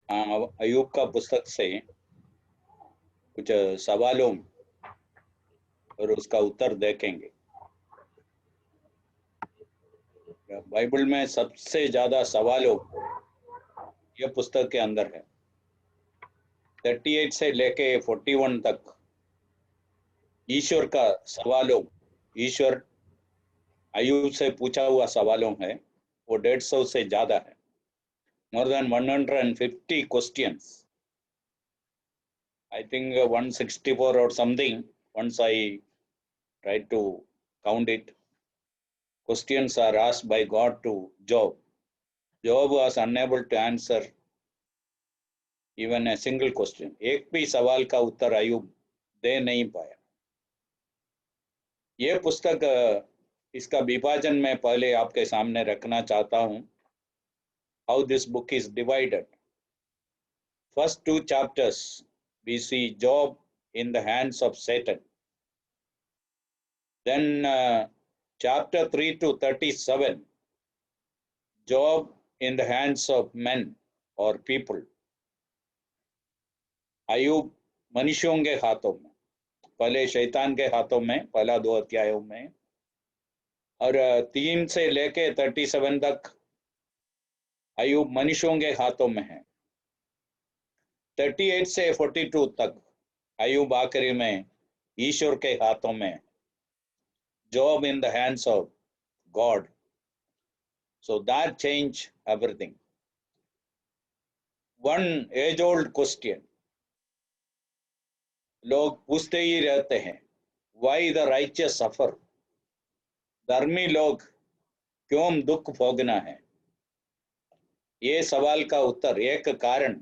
अयूब का पुस्तक से कुछ सवालों और उसका उत्तर देखेंगे। बाइबल में सबसे ज्यादा सवालों ये पुस्तक के अंदर है। 38 से लेके 41 तक ईश्वर का सवालों, ईश्वर अयूब से पूछा हुआ सवालों है, वो 150 से ज्यादा है। More than 150 questions. I think 164 or something. Once I tried to count it, questions are asked by God to Job. Job was unable to answer even a single question. एक भी सवाल का उत्तर अयूब दे नहीं पाया। ये पुस्तक इसका विभाजन मैं पहले आपके सामने रखना चाहता हूँ। How this book is divided. First two chapters we see Job in the hands of Satan. Then chapter 3 to 37, Job in the hands of men or people. Ayub मनुष्यों के हाथों में, पहले शैतान के हाथों में, पहला 2 अध्यायों में, और 3 से लेके 37 तक अयूब मनुष्यों के हाथों में है। 38 से 42 तक अयूब आखिरी में ईश्वर के हाथों में। Job in the hands of God. So that changed everything. One age-old question. लोग पूछते ही रहते हैं, वाई द राइचियस सफर, धर्मी लोग क्यों दुख भोगना है। ये सवाल का उत्तर एक कारण,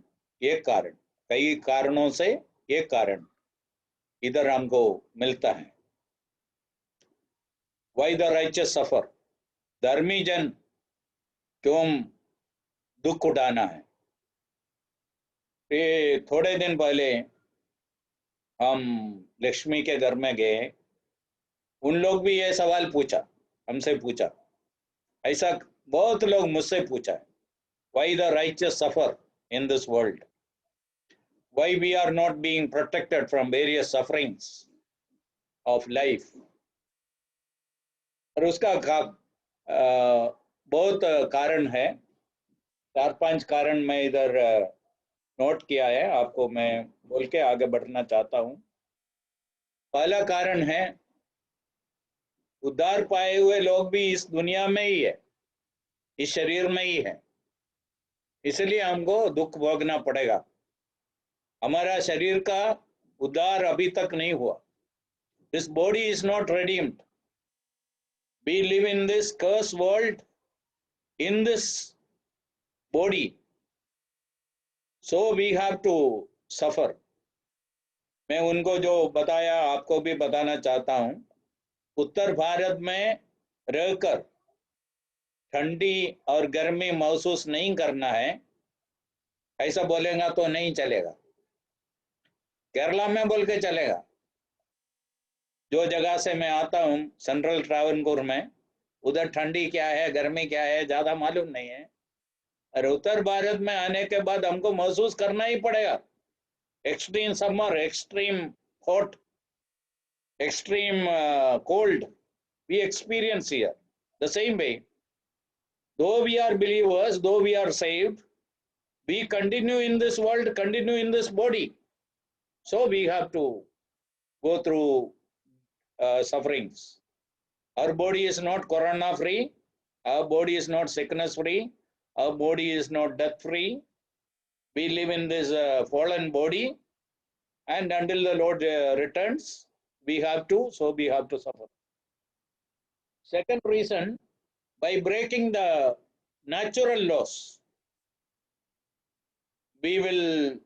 कई कारणों से एक कारण इधर हमको मिलता है। वाई द राइचियस सफर, धर्मी जन क्यों दुख उठाना है। ये थोड़े दिन पहले हम लक्ष्मी के घर में गए, उन लोग भी ये सवाल पूछा, हमसे पूछा, ऐसा बहुत लोग मुझसे पूछा है, why the righteous suffer in this world, why we are not being protected from various sufferings of life। और उसका बहुत कारण है, 4-5 कारण मैं इधर नोट किया है, आपको मैं बोल के आगे बढ़ना चाहता हूँ। पहला कारण है, उद्धार पाए हुए लोग भी इस दुनिया में ही है, इस शरीर में ही है, इसलिए हमको दुख भोगना पड़ेगा। हमारा शरीर का उद्धार अभी तक नहीं हुआ। This body is not redeemed. We live in this cursed world, in this body, so we have to suffer। मैं उनको जो बताया आपको भी बताना चाहता हूँ। उत्तर भारत में रहकर ठंडी और गर्मी महसूस नहीं करना है, ऐसा बोलेगा तो नहीं चलेगा। केरला में बोल के चलेगा। जो जगह से मैं आता हूँ सेंट्रल ट्रावनकोर में, उधर ठंडी क्या है गर्मी क्या है ज़्यादा मालूम नहीं है, और उत्तर भारत में आने के बाद हमको महसूस करना ही पड़ेगा। Extreme summer, extreme hot, extreme cold we experience here. The same way, though we are believers, though we are saved, we continue in this world, continue in this body, so we have to go through sufferings. Our body is not corona free, our body is not sickness free, our body is not death free. We live in this fallen body, and until the Lord returns, we have to suffer. Second reason, by breaking the natural laws, we will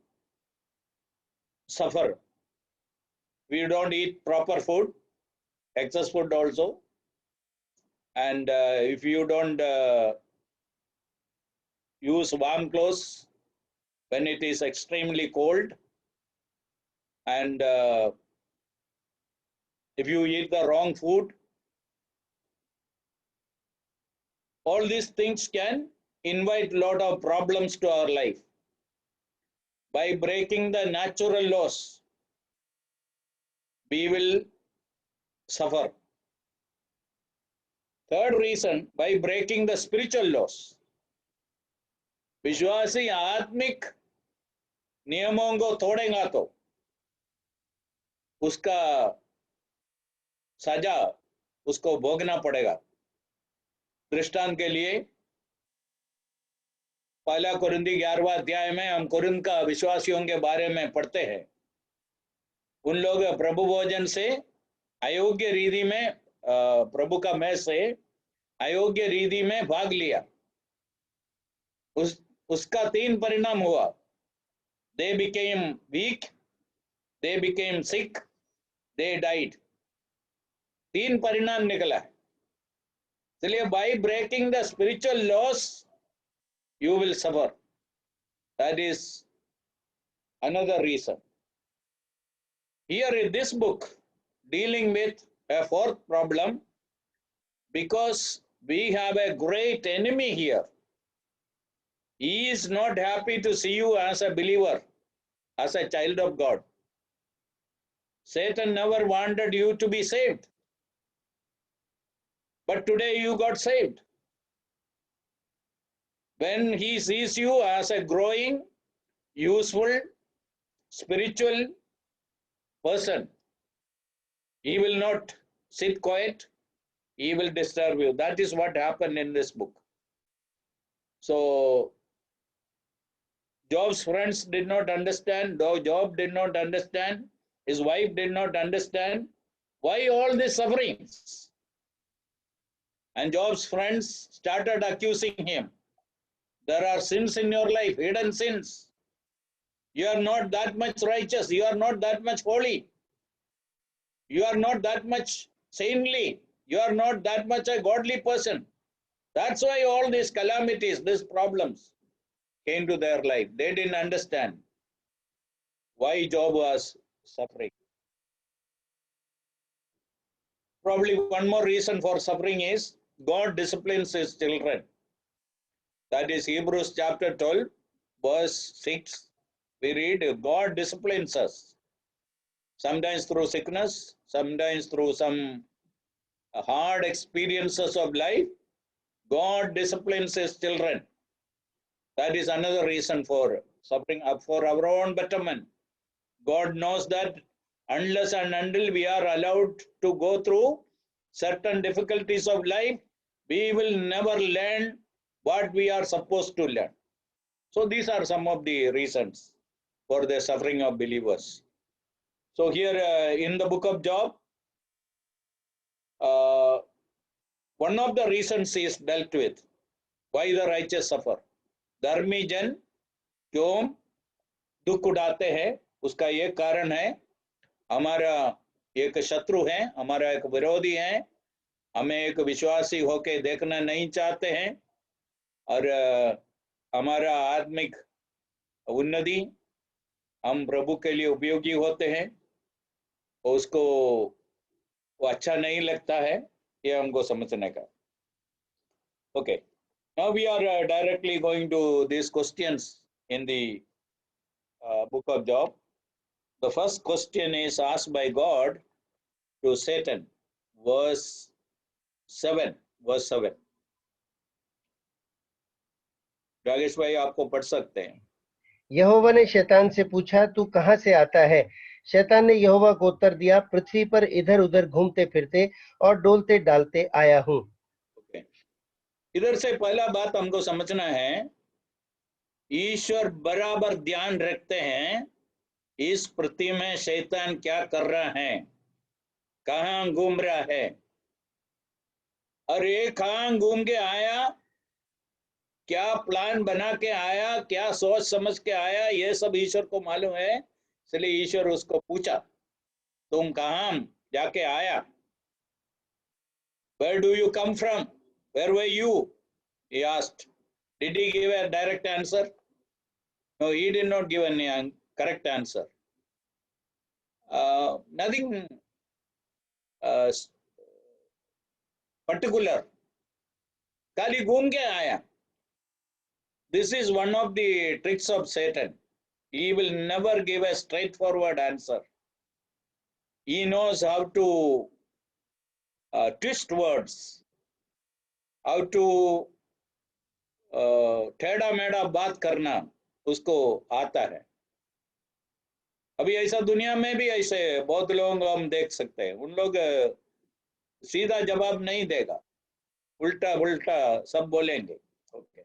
suffer. We don't eat proper food, excess food also, and if you don't use warm clothes when it is extremely cold, and if you eat the wrong food, all these things can invite a lot of problems to our life. by breaking the natural laws, we will suffer. Third reason, by breaking the spiritual laws. विश्वासी आत्मिक नियमों को तोड़ेगा तो उसका सजा उसको भोगना पड़ेगा. दृष्टांत के लिए पहला कुरिन्थी 11वां अध्याय में हम कुरिन्थ का विश्वासियों के बारे में पढ़ते हैं. उन लोग प्रभु भोजन से अयोग्य रीति में प्रभु का मेज से अयोग्य रीति में भाग लिया. उसका 3 परिणाम हुआ. They became weak, they became sick, they died. 3 परिणाम निकला. इसलिए by breaking the spiritual laws you will suffer. That is another reason. Here in this book dealing with a fourth problem, because we have a great enemy here. He is not happy to see you as a believer, as a child of God. Satan never wanted you to be saved. But today you got saved. When he sees you as a growing, useful, spiritual person, he will not sit quiet, he will disturb you. That is what happened in this book. So, Job's friends did not understand, though Job did not understand, his wife did not understand, why all these sufferings? And Job's friends started accusing him. There are sins in your life, hidden sins. You are not that much righteous, you are not that much holy, you are not that much saintly, you are not that much a godly person. That's why all these calamities, these problems came to their life. They didn't understand why Job was suffering. Probably one more reason for suffering is God disciplines his children. That is Hebrews chapter 12, verse 6. We read, God disciplines us. Sometimes through sickness, sometimes through some hard experiences of life, God disciplines his children. That is another reason for suffering, for our own betterment. God knows that unless and until we are allowed to go through certain difficulties of life, we will never learn what we are supposed to learn. So these are some of the reasons for the suffering of believers. So here in the book of Job, one of the reasons is dealt with, why the righteous suffer. धर्मी जन क्यों दुख उठाते हैं, उसका ये कारण है, हमारा एक शत्रु है, हमारा एक विरोधी है, हमें एक विश्वासी होके देखना नहीं चाहते हैं, और हमारा आत्मिक उन्नति, हम प्रभु के लिए उपयोगी होते हैं, उसको वो अच्छा नहीं लगता है, ये हमको समझने का. Okay. Now we are directly going to these questions in the book of Job. The first question is asked by God to Satan, verse 7. Rajesh भाई आपको पढ़ सकते हैं. यहोवा ने शैतान से पूछा, तू कहां से आता है? शैतान ने यहोवा को उत्तर दिया, पृथ्वी पर इधर उधर घूमते फिरते और डोलते डालते आया हूं. Okay. इधर से पहला बात हमको समझना है, ईश्वर बराबर ध्यान रखते हैं इस पृथ्वी में शैतान क्या कर रहा है, कहां घूम रहा है, और ये कहां घूम के आया, क्या प्लान बना के आया, क्या सोच समझ के आया, ये सब ईश्वर को मालूम है. इसलिए ईश्वर उसको पूछा, तुम कहां जाके आया? Where do you come from? Where were you? He asked. Did he give a direct answer? No, he did not give any correct answer. Nothing particular. खाली घूम के आया. This is one of the tricks of Satan. He will never give a straightforward answer. He knows how to twist words, how to टेढ़ा मेढ़ा बात करना उसको आता है. अभी ऐसा दुनिया में भी ऐसे बहुत लोग हम देख सकते हैं. उन लोग सीधा जवाब नहीं देगा, उल्टा उल्टा सब बोलेंगे. ओके,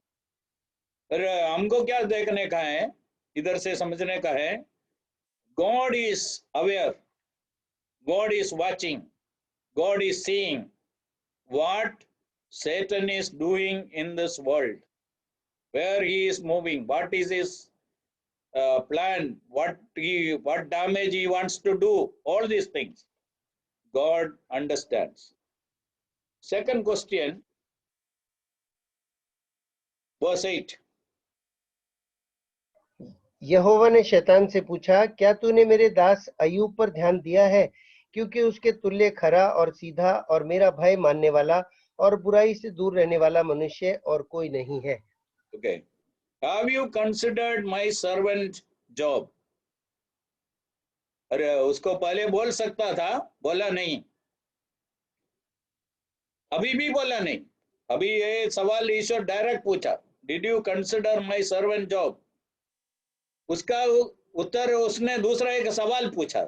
पर हमको क्या देखने का है, इधर से समझने का है. God is aware, God is watching, God is seeing what Satan is doing in this world, where he is moving, what is his plan, what damage he wants to do, all these things. God understands. Second question, verse 8. यहोवा ने शैतान से पूछा, क्या तूने मेरे दास अय्यूब पर ध्यान दिया है, क्योंकि उसके तुल्य खरा और सीधा और मेरा भय मानने वाला और बुराई से दूर रहने वाला मनुष्य और कोई नहीं है. Okay. Have you considered my servant Job? अरे उसको पहले बोल सकता था, बोला नहीं. अभी भी बोला नहीं. अभी ये सवाल ईश्वर डायरेक्ट पूछा, did you consider my servant job? उसका उत्तर उसने दूसरा एक सवाल पूछा,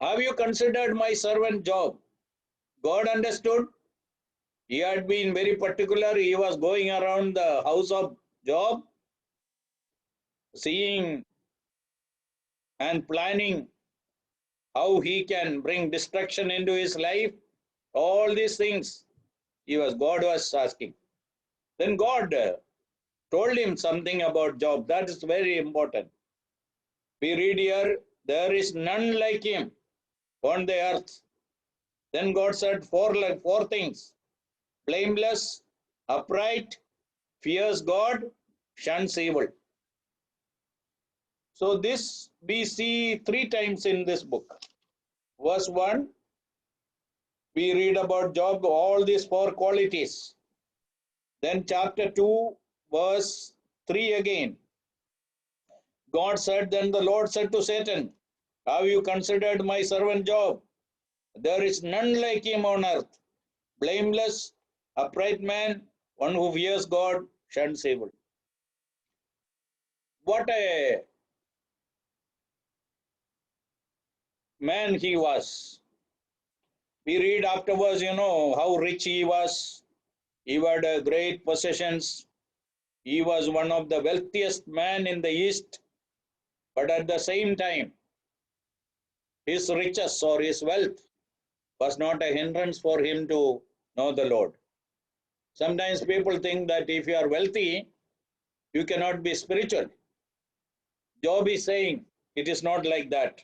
have you considered my servant job? God understood. He had been very particular. He was going around the house of Job, seeing and planning how he can bring destruction into his life. All these things God was asking. Then God told him something about Job. That is very important. We read here, there is none like him on the earth. Then God said four things: blameless, upright, fears God, shuns evil. So this we see 3 times in this book. Verse 1, we read about Job, all these 4 qualities. Then chapter 2, verse 3 again. God said, then the Lord said to Satan, have you considered my servant Job? There is none like him on earth, blameless, upright man, one who fears God, shuns evil. What a man he was. We read afterwards, how rich he was. He had great possessions. He was one of the wealthiest men in the East. But at the same time, his riches or his wealth was not a hindrance for him to know the Lord. Sometimes people think that if you are wealthy, you cannot be spiritual. Job is saying it is not like that.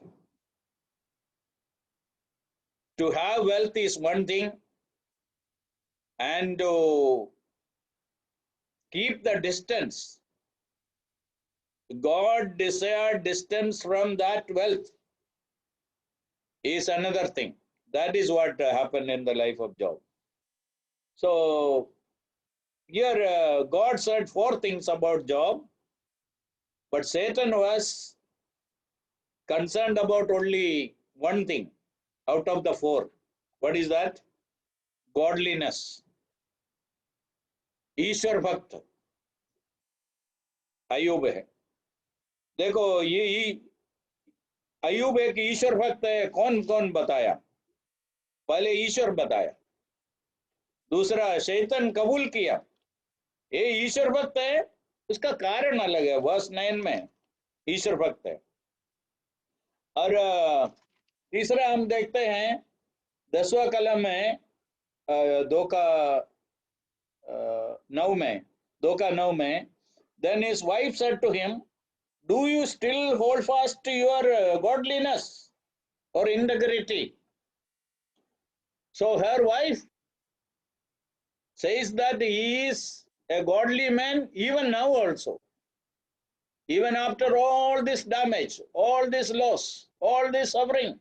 To have wealth is one thing, and to keep the distance, God desired distance from that wealth, is another thing. That is what happened in the life of Job. So here God said 4 things about Job, but Satan was concerned about only one thing out of the 4. What is that? Godliness. ईश्वर भक्त अय्यूब है. देखो ये अय्यूब एक ईश्वर भक्त है. कौन कौन बताया? पहले ईश्वर बताया, दूसरा शैतान कबूल किया ये ईश्वर भक्त है. उसका कारण अलग है. वर्स 9 में ईश्वर भक्त है. और तीसरा हम देखते हैं 10वां कलम में 2 का 9 में, then his wife said to him, do you still hold fast to your godliness or integrity? So her wife says that he is a godly man even now also. Even after all this damage, all this loss, all this suffering,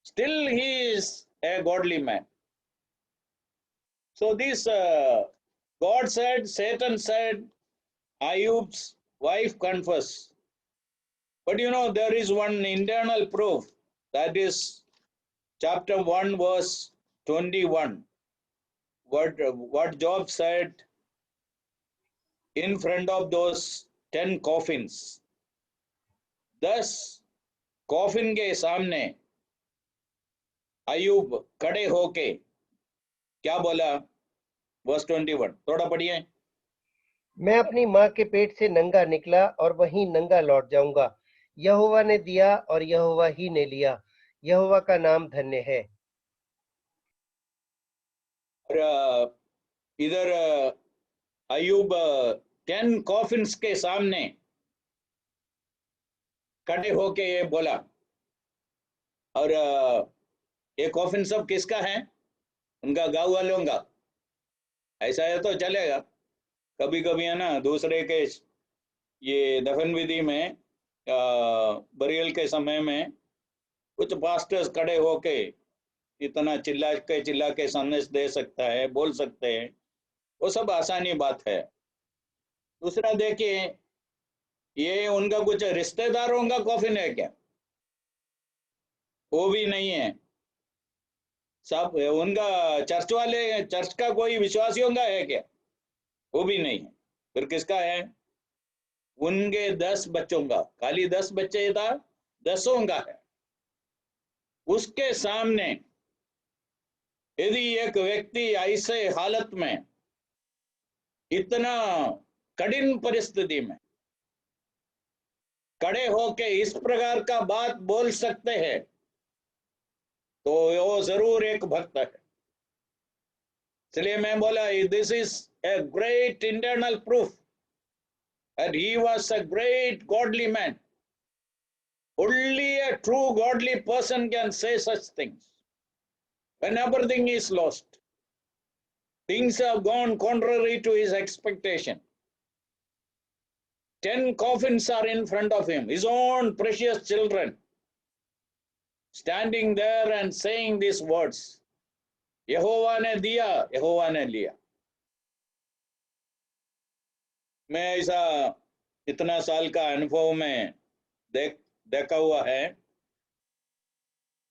still he is a godly man. So this God said, Satan said, Ayyub's wife confess. But you know, there is one internal proof, that is chapter 1 verse 21. What Job said in front of those 10 coffins. 10 coffin के सामने अयूब खड़े होके क्या बोला? Verse 21 थोड़ा पढ़िए। मैं अपनी माँ के पेट से नंगा निकला और वहीं नंगा लौट जाऊंगा। यहोवा ने दिया और यहोवा ही ने लिया। यहोवा का नाम धन्य है। और इधर अयूब 10 कॉफिन्स के सामने खड़े होके ये बोला। और ये कॉफिन सब किसका है? उनका गांव वालों का। ऐसा है तो चलेगा। कभी कभी है ना, दूसरे के ये दफन विधि में बरियल के समय में कुछ पास्टर्स खड़े होके इतना चिल्ला के संदेश दे सकता है, बोल सकते हैं, वो सब आसानी बात है। दूसरा देखिए, ये उनका कुछ रिश्तेदारों का कॉफिन है क्या? वो भी नहीं है। सब उनका चर्च वाले, चर्च का कोई विश्वासियों का है क्या? वो भी नहीं है। फिर किसका है? उनके 10 बच्चों का। खाली 10 बच्चे था, 10 का है। उसके सामने यदि एक व्यक्ति ऐसे हालत में, इतना कठिन परिस्थिति में खड़े होके इस प्रकार का बात बोल सकते हैं, तो वो जरूर एक भक्त है। इसलिए मैं बोला, this is a great internal proof that he was a great godly man. Only a true godly person can say such things. When everything is lost, things have gone contrary to his expectation. 10 coffins are in front of him, his own precious children, standing there and saying these words, यहोवा ने दिया, यहोवा ने लिया। मैं ऐसा इतना साल का अनुभव में देखा हुआ है।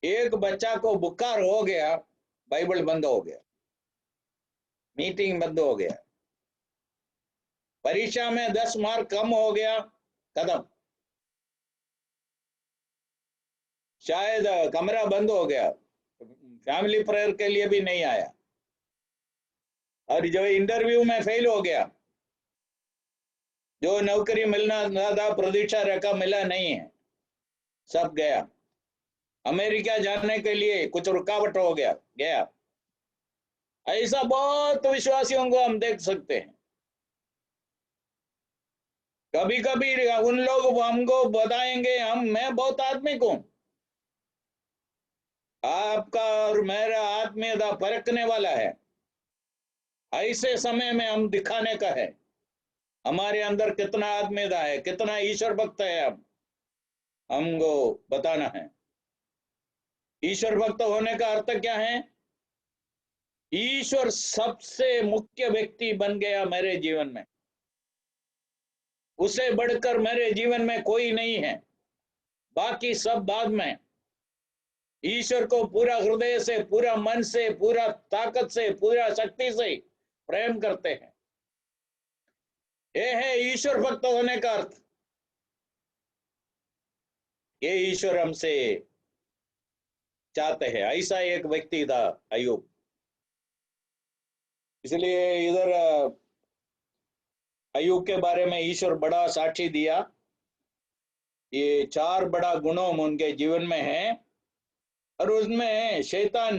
एक बच्चा को बुखार हो गया, बाइबल बंद हो गया, मीटिंग बंद हो गया, परीक्षा में 10 मार्क कम हो गया, खत्म। शायद कमरा बंद हो गया, फैमिली प्रेयर के लिए भी नहीं आया। और जो इंटरव्यू में फेल हो गया, जो नौकरी मिलना था, प्रतीक्षा रखा, मिला नहीं है, सब गया। अमेरिका जाने के लिए कुछ रुकावट हो गया। ऐसा बहुत विश्वासियों को हम देख सकते हैं। कभी कभी उन लोग हमको बताएंगे, मैं बहुत आत्मिक हूं। आपका और मेरा आत्मीयता परखने वाला है। ऐसे समय में हम दिखाने का है हमारे अंदर कितना आत्मीयता है, कितना ईश्वर भक्त है। अब हमको बताना है। ईश्वर भक्त होने का अर्थ क्या है? ईश्वर सबसे मुख्य व्यक्ति बन गया मेरे जीवन में। उसे बढ़कर मेरे जीवन में कोई नहीं है, बाकी सब बाद में। ईश्वर को पूरा हृदय से, पूरा मन से, पूरा ताकत से, पूरा शक्ति से प्रेम करते हैं। यह है ईश्वर भक्त होने का अर्थ। ये ईश्वर हमसे चाहते हैं। ऐसा एक व्यक्ति था अयूब। इसलिए इधर अयूब के बारे में ईश्वर बड़ा साक्षी दिया। ये 4 बड़ा गुणों उनके जीवन में है, और उसमें शैतान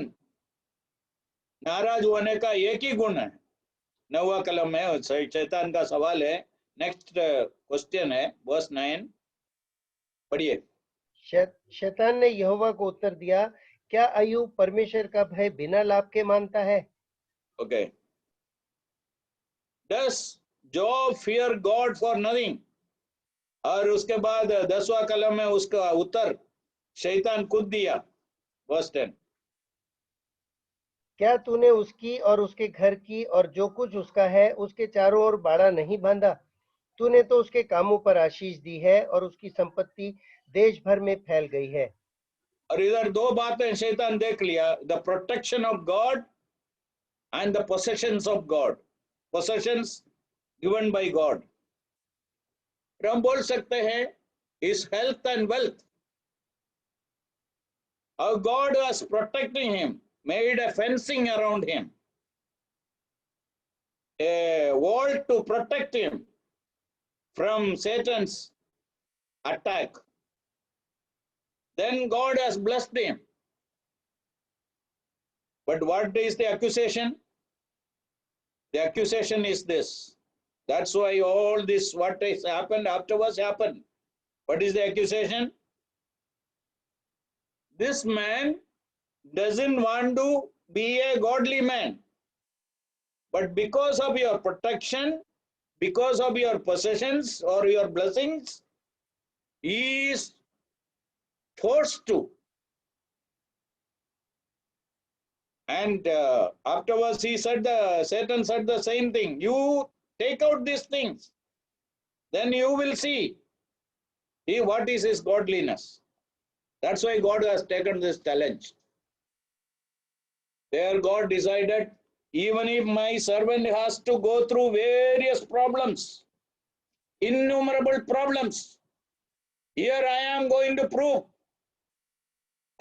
नाराज होने का एक ही गुण है। 9वां कलम में शैतान का सवाल है। नेक्स्ट क्वेश्चन है वर्स 9, पढ़िए। शैतान ने यहोवा को उत्तर दिया, क्या अय्यूब परमेश्वर का भय बिना लाभ के मानता है? Okay. Does Job fear God for nothing? और उसके बाद 10वां कलम में उसका उत्तर शैतान खुद दिया, वर्स 10। क्या तूने उसकी और उसके घर की और जो कुछ उसका है उसके चारों ओर बाड़ा नहीं बांधा? तूने तो उसके कामों पर आशीष दी है और उसकी संपत्ति देश भर में फैल गई है। और इधर दो बातें शैतान देख लिया, the protection of God and the possessions of God, possessions given by God. हम बोल सकते हैं इस health and wealth, how God was protecting him, made a fencing around him, a wall to protect him from Satan's attack. Then God has blessed him. But what is the accusation? The accusation is this. That's why all this, what has happened afterwards happened. What is the accusation? This man doesn't want to be a godly man. But because of your protection, because of your possessions or your blessings, he is forced to. And afterwards he said, Satan said the same thing. You take out these things, then you will see what is his godliness. That's why God has taken this challenge. There God decided, even if my servant has to go through various problems, innumerable problems, here I am going to prove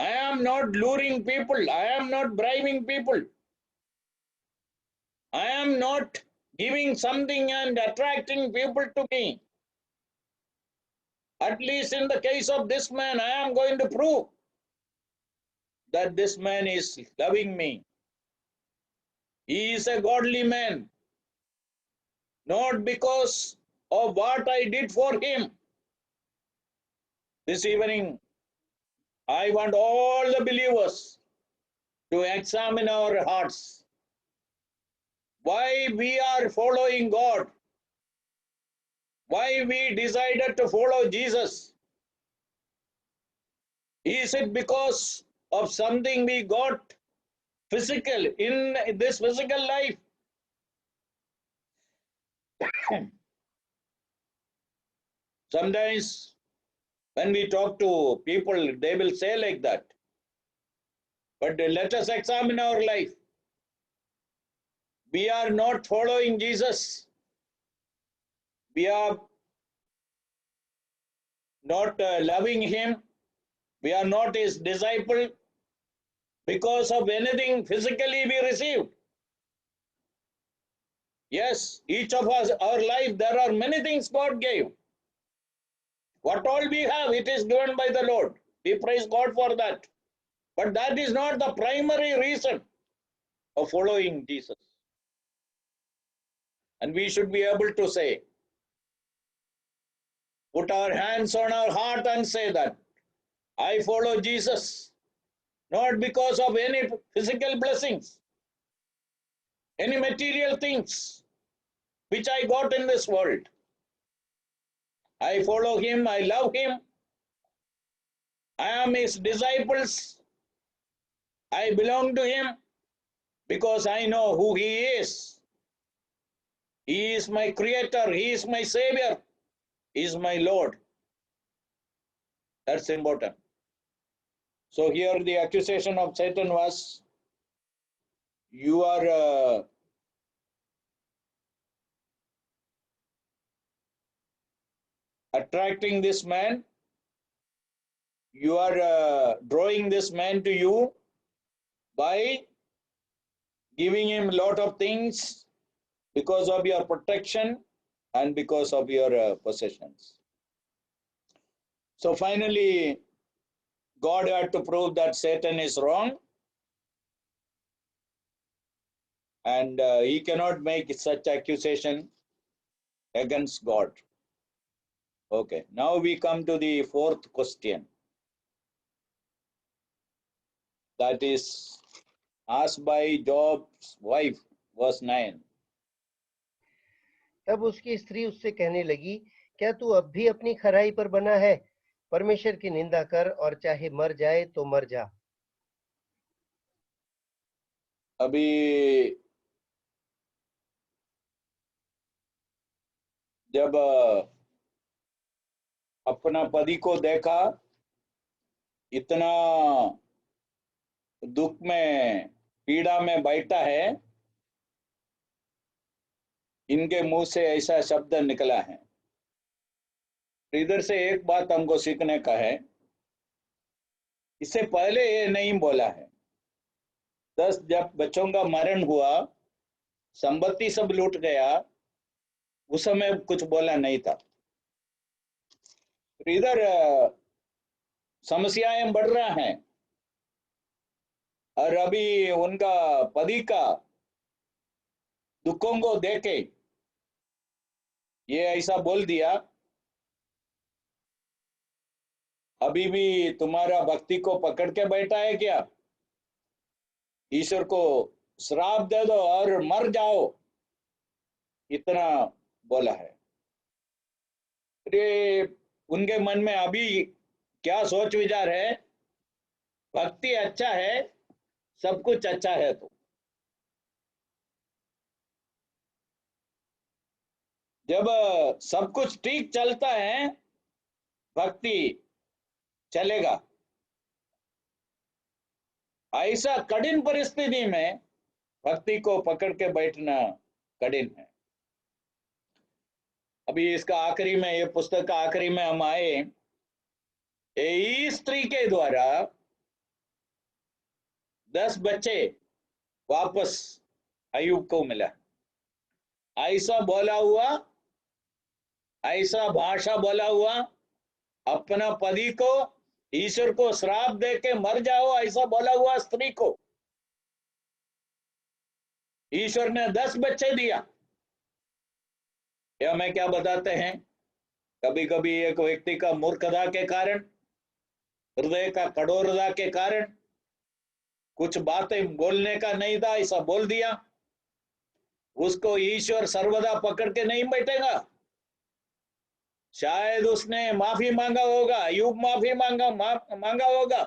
I am not luring people, I am not bribing people, I am not giving something and attracting people to me. At least in the case of this man, I am going to prove that this man is loving me. He is a godly man, not because of what I did for him. This evening, I want all the believers to examine our hearts. Why we are following God? Why we decided to follow Jesus? Is it because of something we got physical in this physical life? Sometimes when we talk to people, they will say like that. But let us examine our life. We are not following Jesus. We are not loving him. We are not his disciple because of anything physically we received. Yes, each of us, our life, there are many things God gave. What all we have, it is given by the Lord. We praise God for that. But that is not the primary reason of following Jesus. And we should be able to say, put our hands on our heart and say that I follow Jesus, not because of any physical blessings, any material things which I got in this world. I follow him, I love him, I am his disciples, I belong to him because I know who he is. He is my creator, he is my savior, he is my Lord. That's important. So here the accusation of Satan was, you are attracting this man, you are drawing this man to you by giving him a lot of things because of your protection and because of your possessions. So finally, God had to prove that Satan is wrong, and he cannot make such accusation against God. Okay, now we come to the fourth question. That is asked by Job's wife, verse 9. तब उसकी स्त्री उससे कहने लगी, क्या तू अब भी अपनी खराई पर बना है? परमेश्वर की निंदा कर और चाहे मर जाए तो मर जा। अभी जब अपना पति को देखा इतना दुख में पीड़ा में बैठा है, इनके मुंह से ऐसा शब्द निकला है। इधर से एक बात हमको सीखने का है, इससे पहले ये नहीं बोला है। 10 जब बच्चों का मरण हुआ, संपत्ति सब लूट गया, उस समय कुछ बोला नहीं था। इधर समस्याएं बढ़ रहा है, और अभी उनका पति का दुखों को देखे ये ऐसा बोल दिया, अभी भी तुम्हारा भक्ति को पकड़ के बैठा है क्या? ईश्वर को श्राप दे दो और मर जाओ, इतना बोला है। अरे उनके मन में अभी क्या सोच विचार है? भक्ति अच्छा है, सब कुछ अच्छा है, तो जब सब कुछ ठीक चलता है, भक्ति चलेगा। ऐसा कठिन परिस्थिति में भक्ति को पकड़ के बैठना कठिन है। अभी इसका आखिरी में, ये पुस्तक का आखिरी में हम आए, इस स्त्री के द्वारा 10 बच्चे वापस अयूब को मिला। ऐसा बोला हुआ, ऐसा भाषा बोला हुआ, अपना पति को ईश्वर को श्राप दे के मर जाओ ऐसा बोला हुआ स्त्री को ईश्वर ने 10 बच्चे दिया। ये हमें क्या बताते हैं? कभी कभी एक व्यक्ति का मूर्खता के कारण, हृदय का कठोरता के कारण, कुछ बातें बोलने का नहीं था, ऐसा बोल दिया, उसको ईश्वर सर्वदा पकड़ के नहीं बैठेगा। शायद उसने माफी मांगा होगा, अय्यूब माफी मांगा होगा,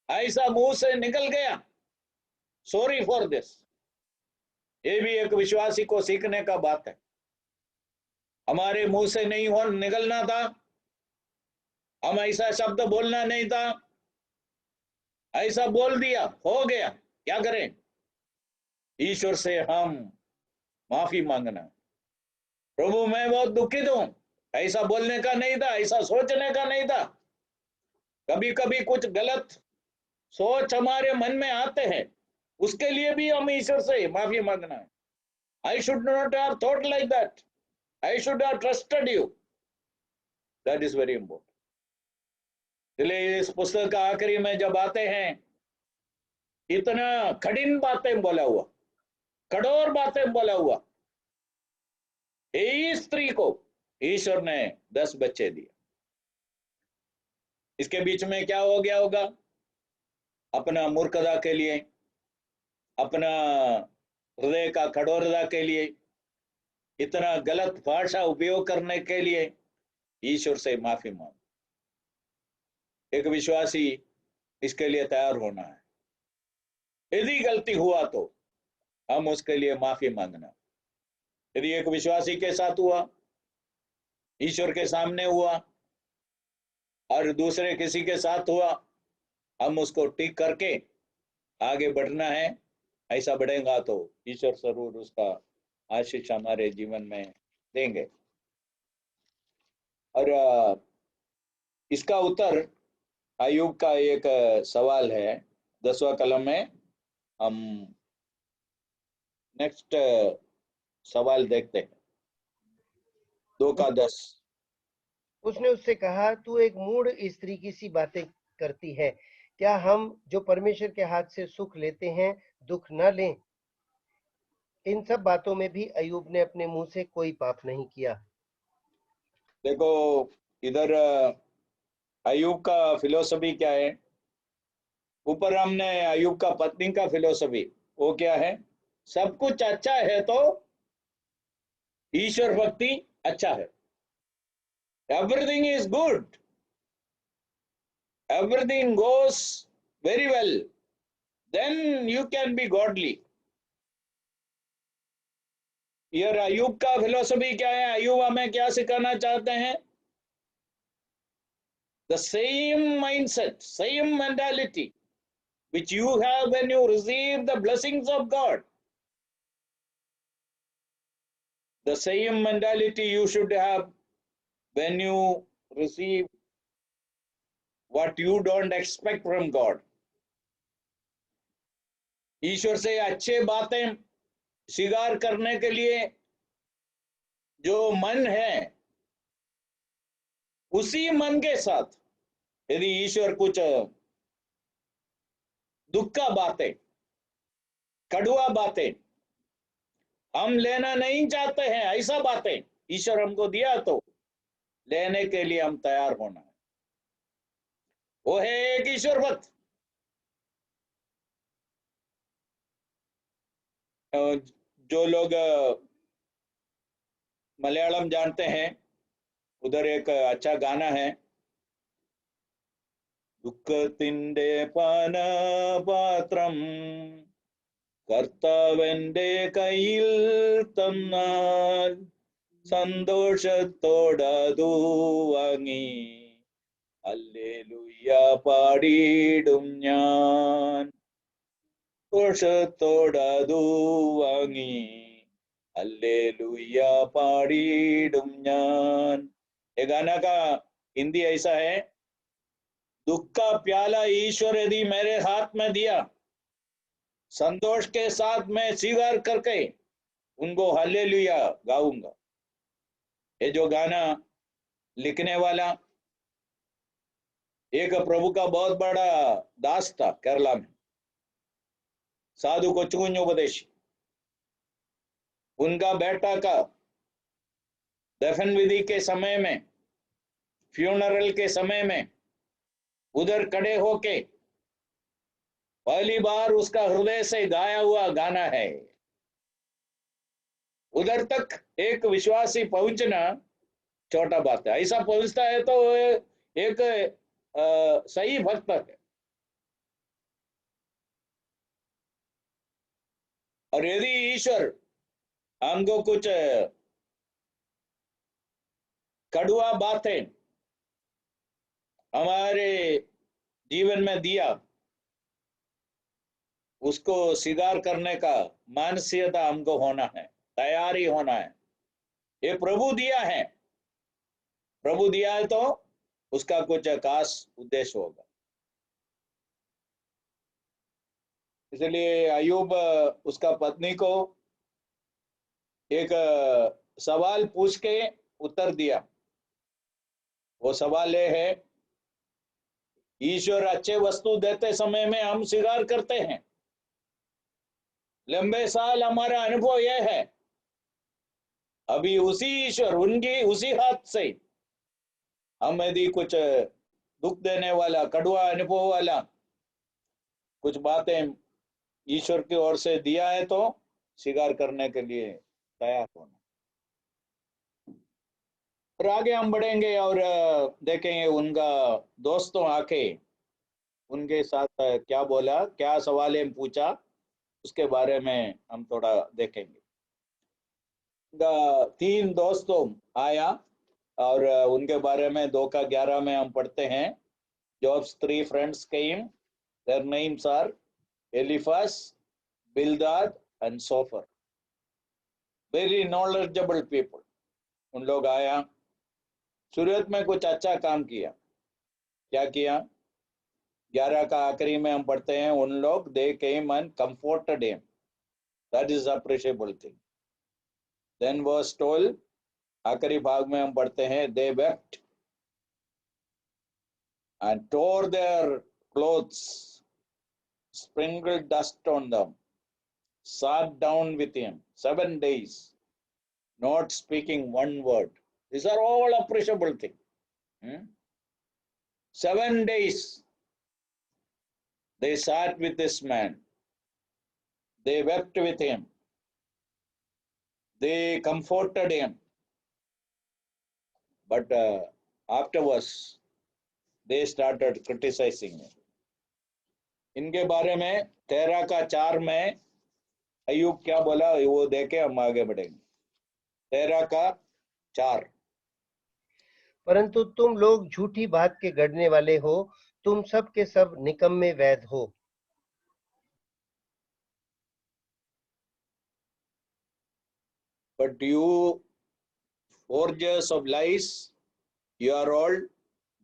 ऐसा मुंह से निकल गया, सॉरी फॉर दिस। ये भी एक विश्वासी को सीखने का बात है। हमारे मुंह से नहीं हो निकलना था, हम ऐसा शब्द बोलना नहीं था, ऐसा बोल दिया, हो गया, क्या करें? ईश्वर से हम माफी मांगना, प्रभु मैं बहुत दुखित हूं, ऐसा बोलने का नहीं था, ऐसा सोचने का नहीं था। कभी कभी कुछ गलत सोच हमारे मन में आते हैं, उसके लिए भी हम ईश्वर से माफी मांगना है। I should not have thought like that, I should have trusted you, that is very important. इसलिए इस पुस्तक का आखिरी में जब आते हैं, इतना कठिन बातें बोला हुआ, कठोर बातें बोला हुआ, इस स्त्री को ईश्वर ने 10 बच्चे दिए। इसके बीच में क्या हो गया होगा? अपना मूर्खता के लिए, अपना हृदय का कठोरता के लिए, इतना गलत भाषा उपयोग करने के लिए ईश्वर से माफी मांग। एक विश्वासी इसके लिए तैयार होना है। यदि गलती हुआ तो हम उसके लिए माफी मांगना। यदि एक विश्वासी के साथ हुआ, ईश्वर के सामने हुआ, और दूसरे किसी के साथ हुआ, हम उसको ठीक करके आगे बढ़ना है। ऐसा बढ़ेगा तो ईश्वर जरूर उसका आशीष हमारे जीवन में देंगे। और इसका उत्तर अय्यूब का एक सवाल है 10वां कलम में। हम नेक्स्ट सवाल देखते हैं, 2 का 10। उसने उससे कहा, तू एक मूढ़ स्त्री की सी बातें करती है। क्या हम जो परमेश्वर के हाथ से सुख लेते हैं दुख न लें? इन सब बातों में भी अय्यूब ने अपने मुंह से कोई पाप नहीं किया। देखो इधर अय्यूब का फिलोसफी क्या है? ऊपर हमने अय्यूब का पत्नी का फिलोसफी, वो क्या है? सब कुछ अच्छा है तो ईश्वर भक्ति अच्छा है। Everything is good, everything goes very well, then you can be godly. यार अयूब का फिलोसफी क्या है? अयूब हमें क्या सिखाना चाहते हैं? The same mindset, same mentality which you have when you receive the blessings of God, the same mentality you should have when you receive what you don't expect from God. ईश्वर से अच्छे बातें स्वीकार करने के लिए जो मन है, उसी मन के साथ यदि ईश्वर कुछ दुख का बातें, कड़वा बातें हम लेना नहीं चाहते हैं, ऐसा बातें ईश्वर हमको दिया तो लेने के लिए हम तैयार होना है। वो है एक ईश्वर भक्त। जो लोग मलयालम जानते हैं, उधर एक अच्छा गाना है, ദുഃഖത്തിന്റെ പാനപാത്രം കർത്താവന്റെ കയ്യിൽ തന്നാൽ സന്തോഷത്തോടതു വാങ്ങി ഹല്ലേലൂയ പാടിയിടും ഞാൻ, സന്തോഷത്തോടതു വാങ്ങി हल्लेलुया पाड़ीडुम ज्ञान। ये गाना का हिंदी ऐसा है, दुख का प्याला ईश्वर यदि मेरे हाथ में दिया, संतोष के साथ मैं स्वीकार करके उनको हल्लेलुया गाऊंगा। ये जो गाना लिखने वाला एक प्रभु का बहुत बड़ा दास था केरला में, साधु कोचुकुंजोपदेशी। उनका बेटा का दफन विधि के समय में, फ्यूनरल के समय में उधर खड़े होके पहली बार उसका हृदय से गाया हुआ गाना है। उधर तक एक विश्वासी पहुंचना छोटा बात है, ऐसा पहुंचता है तो एक सही भक्त है। और यदि ईश्वर हमको कुछ कड़वा बातें हमारे जीवन में दिया, उसको स्वीकार करने का मानसिकता हमको होना है, तैयारी होना है। ये प्रभु दिया है, प्रभु दिया है तो उसका कुछ खास उद्देश्य होगा। इसलिए अयूब उसका पत्नी को एक सवाल पूछ के उत्तर दिया। वो सवाल ये है, ईश्वर अच्छे वस्तु देते समय में हम स्वीकार करते हैं, लंबे साल हमारा अनुभव यह है, अभी उसी ईश्वर उनकी उसी हाथ से हम यदि कुछ दुख देने वाला, कड़वा अनुभव वाला कुछ बातें ईश्वर की ओर से दिया है तो स्वीकार करने के लिए तैयार होना। और आगे हम बढ़ेंगे और देखेंगे उनका दोस्तों आके उनके साथ क्या बोला, क्या सवालें पूछा, उसके बारे में हम थोड़ा देखेंगे। तीन दोस्तों आया और उनके बारे में 2:11 में हम पढ़ते हैं, Job's 3 friends came, their names are Eliphaz, Bildad and Zophar, very knowledgeable people। उन लोग आया, शुरुआत में कुछ अच्छा काम किया। क्या किया? 11 का आखिरी में हम पढ़ते हैं, उन लोग they came and comforted him, that is appreciable thing। then was told, आखिरी भाग में हम पढ़ते हैं, they wept and tore their clothes, sprinkled dust on them, sat down with him 7 days, not speaking one word। These are all appreciable things। 7 days they sat with this man, they wept with him, they comforted him, but afterwards they started criticizing him। इनके बारे में 13 का 4 में अयूब क्या बोला वो देखे हम आगे बढ़ेंगे। 13:4। परंतु तुम लोग झूठी बात के गढ़ने वाले हो, तुम सब के सब निकम्मे वैध हो। But you forgers of lies, you are all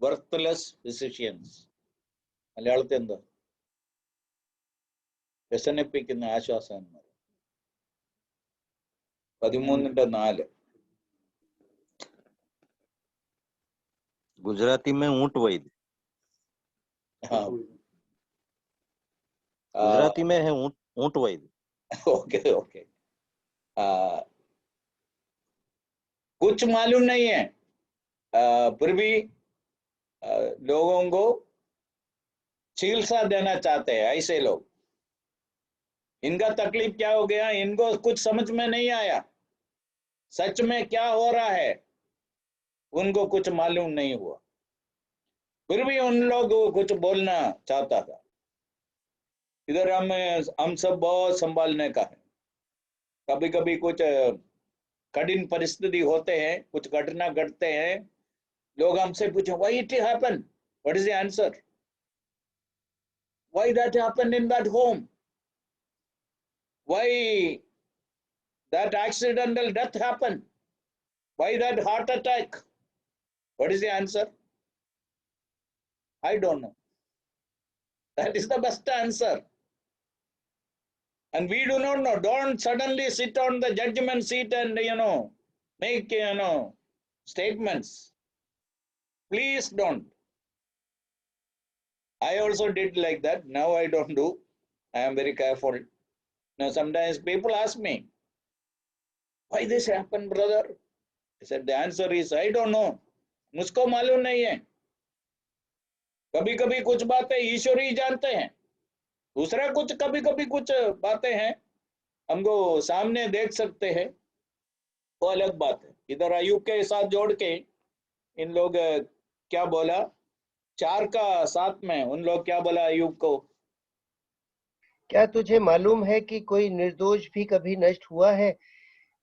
worthless physicians. മലയാളത്തിൽ എന്താ? വ്യസനിപ്പിക്കുന്ന ആശ്വാസന്മാർ. 13:4. गुजराती में ऊंट वैद, हाँ, गुजराती में है ऊंट वैद। Okay okay. कुछ मालूम नहीं है, फिर भी लोगों को चिकित्सा देना चाहते हैं ऐसे लोग। इनका तकलीफ क्या हो गया, इनको कुछ समझ में नहीं आया, सच में क्या हो रहा है उनको कुछ मालूम नहीं हुआ, फिर भी उन लोग कुछ बोलना चाहता था। इधर हम सब बहुत संभालने का है। कभी कभी कुछ कठिन परिस्थिति होते हैं, कुछ घटना घटते हैं, लोग हमसे पूछे why it happen, what is the answer, why that happened in that home, why that accidental death happened, why that heart attack, what is the answer? I don't know. That is the best answer. And we do not know. Don't suddenly sit on the judgment seat and make statements. Please don't. I also did like that. Now I don't do. I am very careful. Now sometimes people ask me, why this happened, brother? I said the answer is I don't know. मुझको मालूम नहीं है। कभी कभी कुछ बातें ईश्वर ही जानते हैं, दूसरा कुछ कभी कभी कुछ बातें हैं हमको सामने देख सकते हैं, वो अलग बात है। इधर अयूब के साथ जोड़ के इन लोग क्या बोला, 4:7 में उन लोग क्या बोला अयूब को, क्या तुझे मालूम है कि कोई निर्दोष भी कभी नष्ट हुआ है,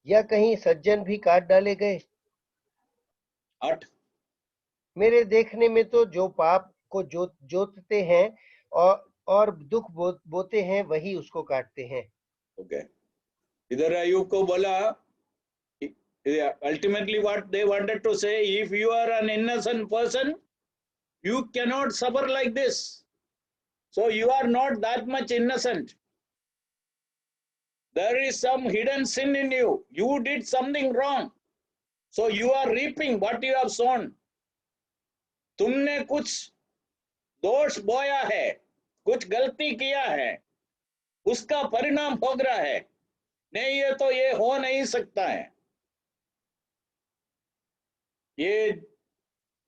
या कहीं सज्जन भी काट डाले गए? 8। मेरे देखने में तो जो पाप को जोतते हैं और दुख बोते हैं, वही उसको काटते हैं। ओके, इधर अयूब को बोला, ultimately what they wanted to say, if you are an innocent person you cannot suffer like this, so you are not that much innocent, there is some hidden sin in you, you did something wrong, so you are reaping what you have sown, तुमने कुछ दोष बोया है, कुछ गलती किया है, उसका परिणाम भोग रहा है। नहीं, ये तो ये हो नहीं सकता है। ये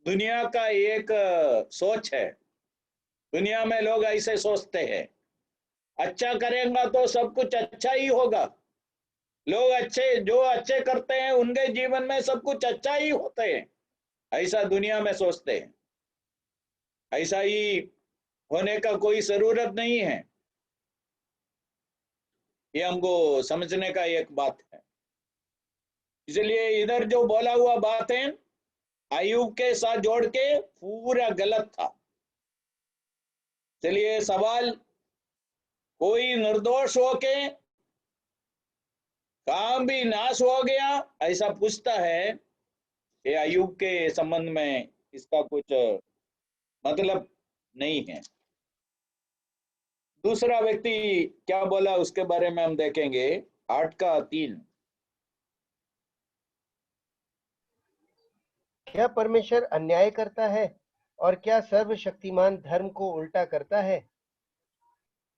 दुनिया का एक सोच है, दुनिया में लोग ऐसे सोचते हैं, अच्छा करेंगे तो सब कुछ अच्छा ही होगा, लोग जो अच्छे करते हैं उनके जीवन में सब कुछ अच्छा ही होते हैं, ऐसा दुनिया में सोचते हैं। ऐसा ही होने का कोई जरूरत नहीं है, ये हमको समझने का एक बात है। इसलिए इधर जो बोला हुआ बात है अयूब के साथ जोड़ के पूरा गलत था। चलिए सवाल, कोई निर्दोष होके काम भी नाश हो गया ऐसा पूछता है, ये अयूब के संबंध में इसका कुछ मतलब नहीं है। दूसरा व्यक्ति क्या बोला उसके बारे में हम देखेंगे, 8:3। क्या परमेश्वर अन्याय करता है, और क्या सर्वशक्तिमान धर्म को उल्टा करता है?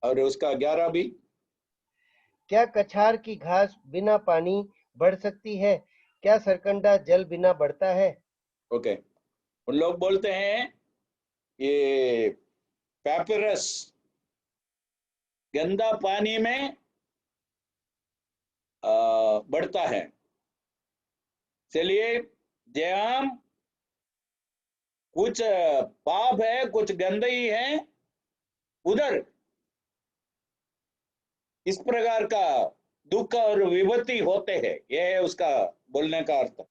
और उसका 11 भी, क्या कछार की घास बिना पानी बढ़ सकती है? क्या सरकंडा जल बिना बढ़ता है? ओके, उन लोग बोलते हैं ये पैपिरस गंदा पानी में बढ़ता है। चलिए, जहां कुछ पाप है, कुछ गंदगी है, उधर इस प्रकार का दुख और विपत्ति होते हैं, यह है उसका बोलने का अर्थ।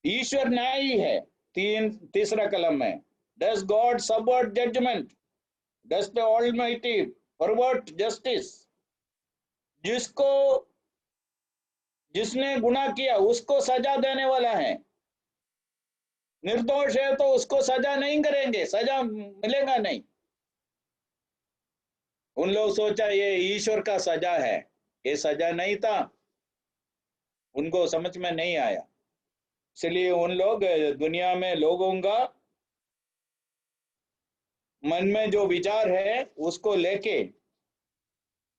ईश्वर न्यायी है। तीसरा कलम है, does God subvert judgement, does the almighty pervert justice. जिसको जिसने गुनाह किया उसको सजा देने वाला है। निर्दोष है तो उसको सजा नहीं करेंगे, सजा मिलेगा नहीं। उन लोग सोचा ये ईश्वर का सजा है, ये सजा नहीं था, उनको समझ में नहीं आया। इसलिए उन लोग दुनिया में लोगों का मन में जो विचार है उसको लेके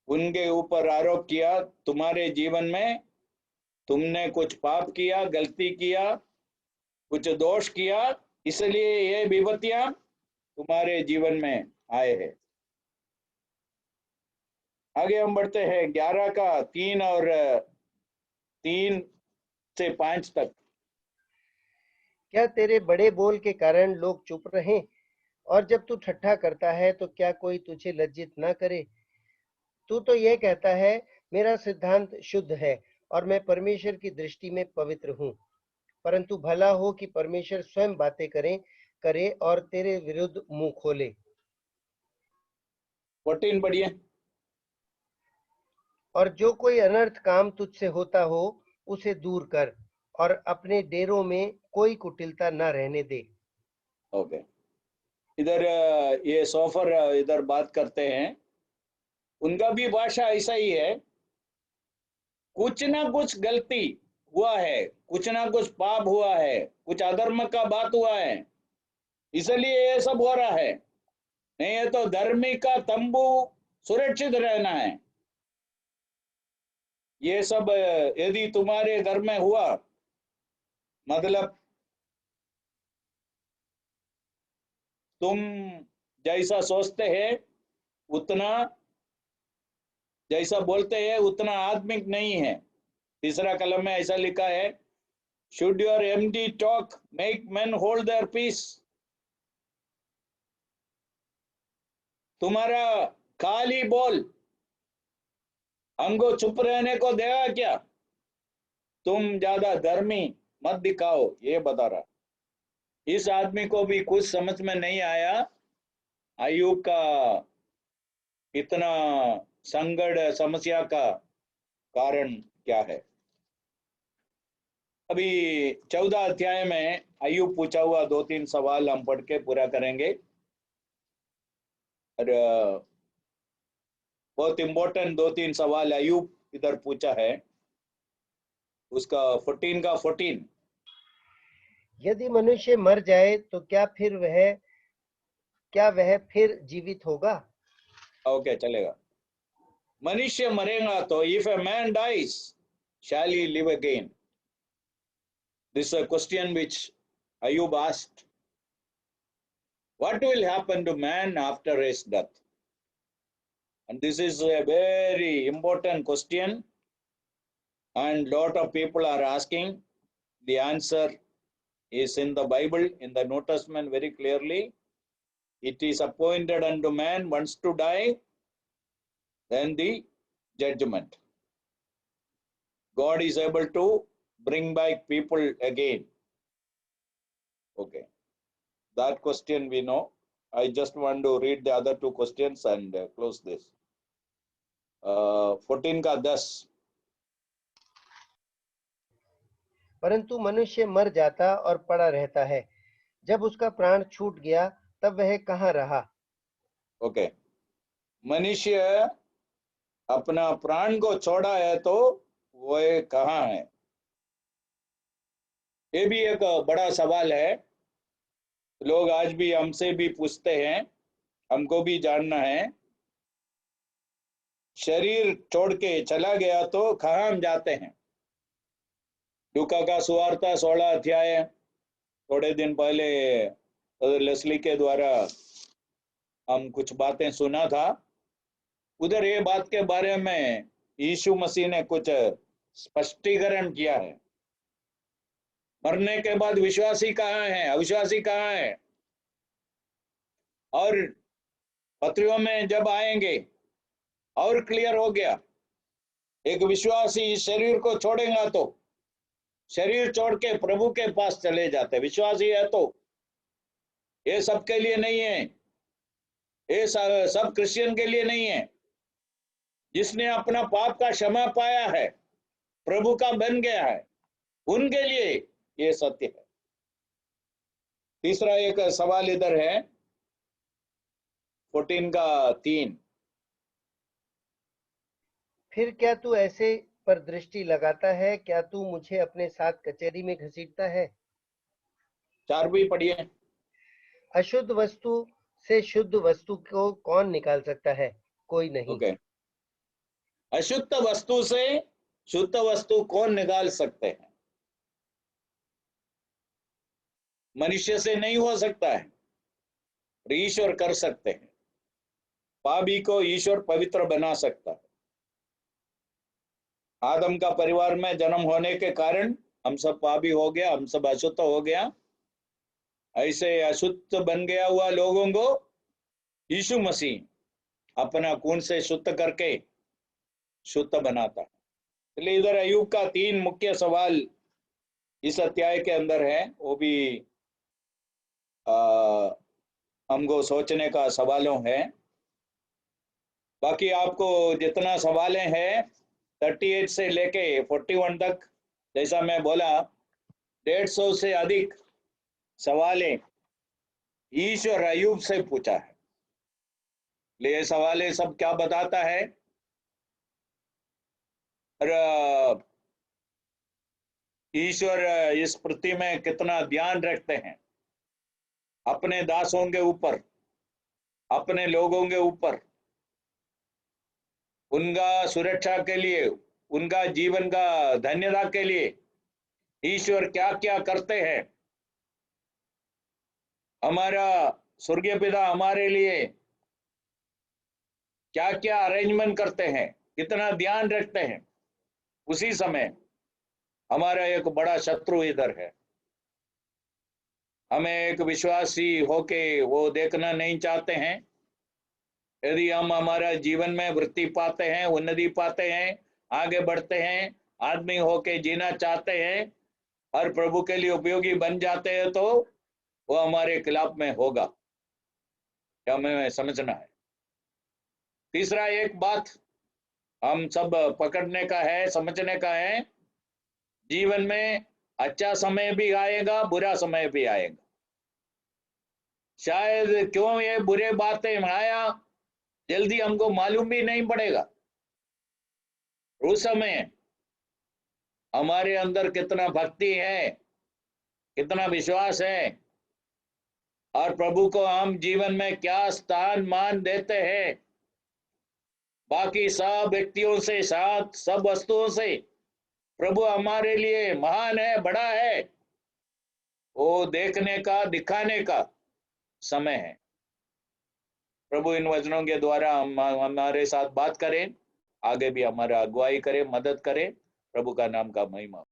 उनके ऊपर आरोप किया, तुम्हारे जीवन में तुमने कुछ पाप किया, गलती किया, कुछ दोष किया, इसलिए ये विपत्तियां तुम्हारे जीवन में आए हैं। आगे हम बढ़ते हैं 11 का 3 और 3 से 5 तक। क्या तेरे बड़े बोल के कारण लोग चुप रहें? और जब तू ठट्ठा करता है तो क्या कोई तुझे लज्जित ना करे? तू तो यह कहता है, मेरा सिद्धांत शुद्ध है और मैं परमेश्वर की दृष्टि में पवित्र हूँ। परंतु भला हो कि परमेश्वर स्वयं बातें करे और तेरे विरुद्ध मुंह खोले। 14 बढ़िए। और जो कोई अनर्थ काम तुझसे होता हो उसे दूर कर और अपने डेरों में कोई कुटिलता न रहने दे। ओके, इधर ये सोफर इधर बात करते हैं, उनका भी भाषा ऐसा ही है। कुछ ना कुछ गलती हुआ है, कुछ ना कुछ पाप हुआ है, कुछ अधर्म का बात हुआ है, इसलिए ये सब हो रहा है। नहीं है तो धर्मी का तंबू सुरक्षित रहना है। ये सब यदि तुम्हारे घर में हुआ, मतलब तुम जैसा सोचते हैं उतना, जैसा बोलते हैं उतना आत्मिक नहीं है। तीसरा कलम में ऐसा लिखा है, should your empty talk make men hold their peace. तुम्हारा खाली बोल हमको चुप रहने को देगा क्या? तुम ज्यादा धर्मी मत दिखाओ, ये बता रहा। इस आदमी को भी कुछ समझ में नहीं आया, अय्यूब का इतना संकट समस्या का कारण क्या है। अभी 14 अध्याय में अय्यूब पूछा हुआ 2-3 सवाल हम पढ़ के पूरा करेंगे। और बहुत इंपॉर्टेंट 2-3 सवाल अय्यूब इधर पूछा है। उसका 14 का 14, यदि मनुष्य मर जाए तो क्या वह फिर जीवित होगा? ओके चलेगा। मनुष्य मरेगा तो if a man dies shall he live again. This a question which अय्यूब asked, what will happen to man after his death? And this is a very important question, and lot of people are asking. The answer is in the Bible, in the New Testament, very clearly. It is appointed unto man once to die, then the judgment. God is able to bring back people again. Okay, that question we know. I just want to read the other 2 questions and close this. 14 का 10, परंतु मनुष्य मर जाता और पड़ा रहता है, जब उसका प्राण छूट गया तब वह कहाँ रहा? ओके, मनुष्य अपना प्राण को छोड़ा है तो वह कहाँ है? ये भी एक बड़ा सवाल है। लोग आज भी हमसे भी पूछते हैं, हमको भी जानना है, शरीर छोड़ के चला गया तो कहाँ हम जाते हैं? लूका का सुवार्ता 16 अध्याय, थोड़े दिन पहले लेस्ली के द्वारा हम कुछ बातें सुना था। उधर ये बात के बारे में यीशु मसीह ने कुछ स्पष्टीकरण किया है। मरने के बाद विश्वासी कहाँ है, अविश्वासी कहाँ है, और पत्रियों में जब आएंगे और क्लियर हो गया। एक विश्वासी इस शरीर को छोड़ेगा तो शरीर छोड़ के प्रभु के पास चले जाते। विश्वासी है तो ये सबके लिए नहीं है, ये सब क्रिश्चियन के लिए नहीं है। जिसने अपना पाप का क्षमा पाया है, प्रभु का बन गया है, उनके लिए ये सत्य है। तीसरा एक सवाल इधर है 14 का 3। फिर क्या तू ऐसे पर दृष्टि लगाता है? क्या तू मुझे अपने साथ कचहरी में घसीटता है? 4 भी पढ़िए। अशुद्ध वस्तु से शुद्ध वस्तु को कौन निकाल सकता है? कोई नहीं। ओके, अशुद्ध वस्तु से शुद्ध वस्तु कौन निकाल सकते हैं? मनुष्य से नहीं हो सकता है, ईश्वर कर सकते हैं। पापी को ईश्वर पवित्र बना सकता है। आदम का परिवार में जन्म होने के कारण हम सब पापी हो गया, हम सब अशुद्ध हो गया। ऐसे अशुद्ध बन गया हुआ लोगों को यीशु मसीह अपना खून से शुद्ध करके शुद्ध बनाता है। इसलिए इधर अय्यूब का 3 मुख्य सवाल इस अध्याय के अंदर है, वो भी हमको सोचने का सवालों है। बाकी आपको जितना सवालें हैं 38 से लेके 41 तक, जैसा मैं बोला 150 से अधिक सवालें ईश्वर अय्यूब से पूछा है। ये सवालें सब क्या बताता है? और ईश्वर इस पृथ्वी में कितना ध्यान रखते हैं अपने दासों के ऊपर, अपने लोगों के ऊपर, उनका सुरक्षा के लिए, उनका जीवन का धन्यता के लिए ईश्वर क्या क्या करते हैं। हमारा स्वर्गीय पिता हमारे लिए क्या क्या अरेंजमेंट करते हैं, कितना ध्यान रखते हैं। उसी समय हमारा एक बड़ा शत्रु इधर है। हमें एक विश्वासी होके वो देखना नहीं चाहते हैं। यदि हम हमारा जीवन में वृद्धि पाते हैं, उन्नति पाते हैं, आगे बढ़ते हैं, आदमी होके जीना चाहते हैं और प्रभु के लिए उपयोगी बन जाते हैं, तो वो हमारे खिलाफ में होगा। क्या हमें समझना है। तीसरा एक बात हम सब पकड़ने का है, समझने का है, जीवन में अच्छा समय भी आएगा, बुरा समय भी आएगा। शायद क्यों ये बुरे बातें आया जल्दी हमको मालूम भी नहीं पड़ेगा। उस समय हमारे अंदर कितना भक्ति है, कितना विश्वास है, और प्रभु को हम जीवन में क्या स्थान मान देते हैं, बाकी सब व्यक्तियों से, साथ सब वस्तुओं से प्रभु हमारे लिए महान है, बड़ा है, वो देखने का, दिखाने का समय है। प्रभु इन वचनों के द्वारा हमारे साथ बात करें, आगे भी हमारा अगुवाई करे, मदद करे। प्रभु का नाम का महिमा।